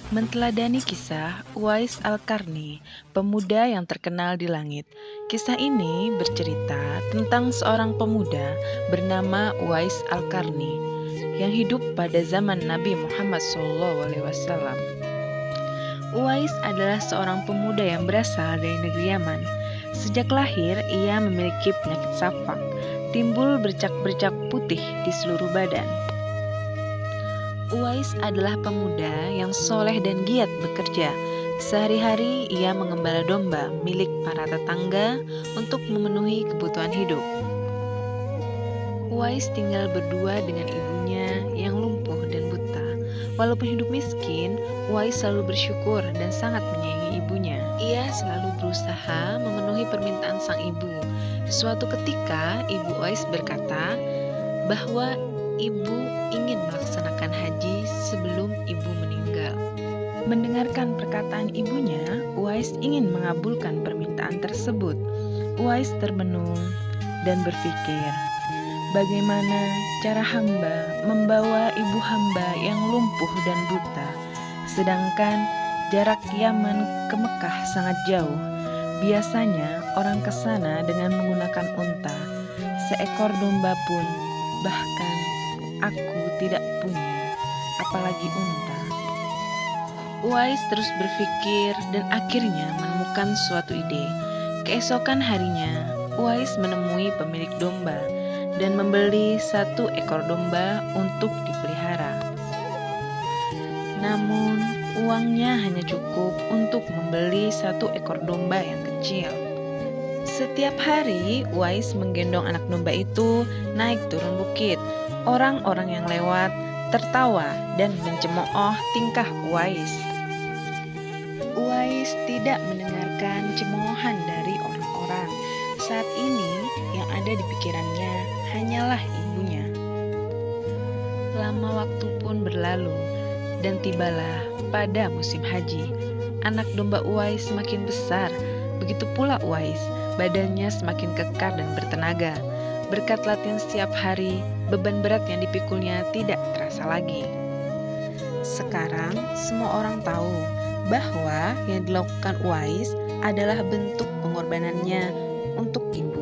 Menteladani kisah Uwais Al-Qarni, pemuda yang terkenal di langit. Kisah ini bercerita tentang seorang pemuda bernama Uwais Al-Qarni yang hidup pada zaman Nabi Muhammad SAW. Uwais adalah seorang pemuda yang berasal dari negeri Yaman. Sejak lahir, ia memiliki penyakit safak, timbul bercak-bercak putih di seluruh badan. Uwais adalah pemuda yang soleh dan giat bekerja. Sehari-hari ia mengembala domba milik para tetangga untuk memenuhi kebutuhan hidup. Uwais tinggal berdua dengan ibunya yang lumpuh dan buta. Walaupun hidup miskin, Uwais selalu bersyukur dan sangat menyayangi ibunya. Ia selalu berusaha memenuhi permintaan sang ibu. Suatu ketika, ibu Uwais berkata bahwa ibu ingin melaksanakan haji sebelum ibu meninggal. Mendengarkan perkataan ibunya, Uwais ingin mengabulkan permintaan tersebut. Uwais termenung dan berpikir, bagaimana cara hamba membawa ibu hamba yang lumpuh dan buta, sedangkan jarak Yaman ke Mekah sangat jauh. Biasanya orang ke sana dengan menggunakan unta. Seekor domba pun bahkan aku tidak punya, apalagi unta. Uwais terus berpikir dan akhirnya menemukan suatu ide. Keesokan harinya, Uwais menemui pemilik domba dan membeli 1 ekor domba untuk dipelihara. Namun, uangnya hanya cukup untuk membeli 1 ekor domba yang kecil. Setiap hari, Uwais menggendong anak domba itu naik turun bukit. Orang-orang yang lewat tertawa dan mencemooh tingkah Uwais. Uwais tidak mendengarkan cemoohan dari orang-orang. Saat ini, yang ada di pikirannya hanyalah ibunya. Lama waktu pun berlalu, dan tibalah pada musim haji. Anak domba Uwais semakin besar, begitu pula Uwais. Badannya semakin kekar dan bertenaga. Berkat latihan setiap hari, beban berat yang dipikulnya tidak terasa lagi. Sekarang, semua orang tahu bahwa yang dilakukan Uwais adalah bentuk pengorbanannya untuk ibu.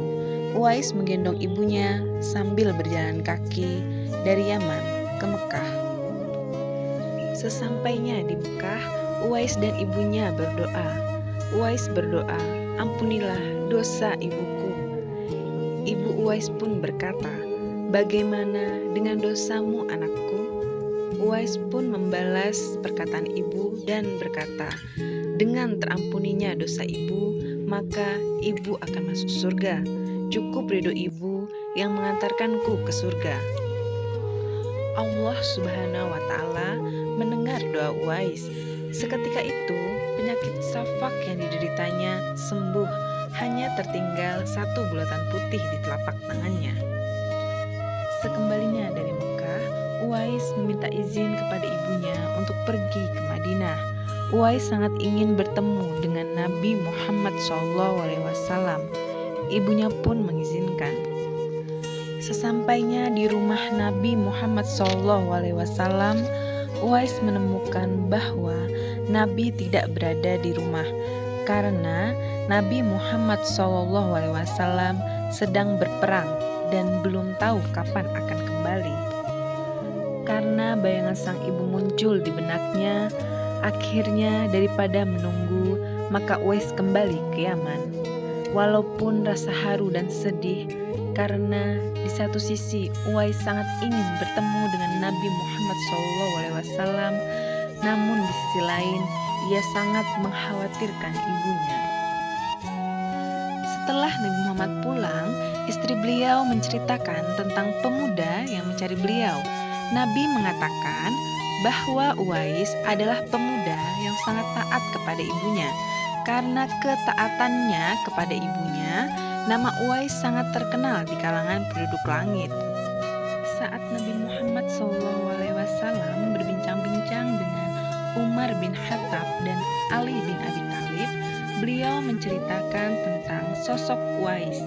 Uwais menggendong ibunya sambil berjalan kaki dari Yaman ke Mekah. Sesampainya di Mekah, Uwais dan ibunya berdoa. Uwais berdoa, ampunilah dosa ibuku. Ibu Uwais pun berkata, bagaimana dengan dosamu anakku? Uwais pun membalas perkataan ibu dan berkata, dengan terampuninya dosa ibu, maka ibu akan masuk surga. Cukup ridho ibu yang mengantarkanku ke surga. Allah Subhanahu wa Ta'ala mendengar doa Uwais. Seketika itu, penyakit safak yang dideritanya sembuh, hanya tertinggal 1 bulatan putih di telapak tangannya. Sekembalinya dari Mekah, Uwais meminta izin kepada ibunya untuk pergi ke Madinah. Uwais sangat ingin bertemu dengan Nabi Muhammad SAW. Ibunya pun mengizinkan. Sesampainya di rumah Nabi Muhammad SAW, Uwais menemukan bahwa Nabi tidak berada di rumah karena Nabi Muhammad SAW sedang berperang dan belum tahu kapan akan kembali. Karena bayangan sang ibu muncul di benaknya, akhirnya daripada menunggu, maka Uwais kembali ke Yaman. Walaupun rasa haru dan sedih, karena di satu sisi Uwais sangat ingin bertemu dengan Nabi Muhammad SAW, namun di sisi lain ia sangat mengkhawatirkan ibunya. Setelah Nabi Muhammad pulang, istri beliau menceritakan tentang pemuda yang mencari beliau. Nabi mengatakan bahwa Uwais adalah pemuda yang sangat taat kepada ibunya. Karena ketaatannya kepada ibunya, nama Uwais sangat terkenal di kalangan penduduk langit. Saat Nabi Muhammad SAW berbincang-bincang dengan Umar bin Khattab dan Ali bin Abi Thalib, beliau menceritakan tentang sosok Uwais.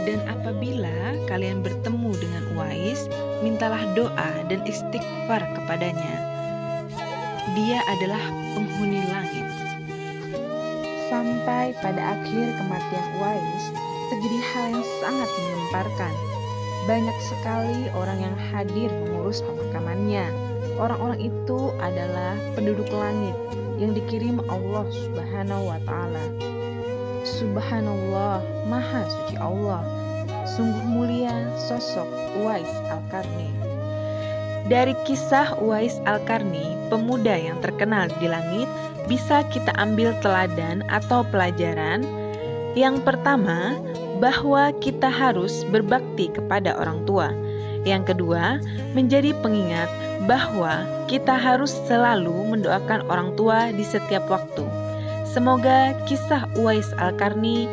Dan apabila kalian bertemu dengan Uwais, mintalah doa dan istighfar kepadanya. Dia adalah penghuni langit. Sampai pada akhir kematian Uwais, terjadi hal yang sangat menggemparkan. Banyak sekali orang yang hadir mengurus pemakamannya. Orang-orang itu adalah penduduk langit yang dikirim Allah Subhanahu wa Ta'ala. Subhanallah, Maha Suci Allah. Sungguh mulia sosok Uwais Al-Qarni. Dari kisah Uwais Al-Qarni, pemuda yang terkenal di langit, bisa kita ambil teladan atau pelajaran. Yang pertama, bahwa kita harus berbakti kepada orang tua. Yang kedua, menjadi pengingat bahwa kita harus selalu mendoakan orang tua di setiap waktu. Semoga kisah Uwais Al-Qarni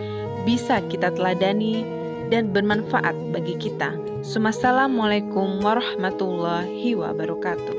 bisa kita teladani dan bermanfaat bagi kita. Assalamualaikum warahmatullahi wabarakatuh.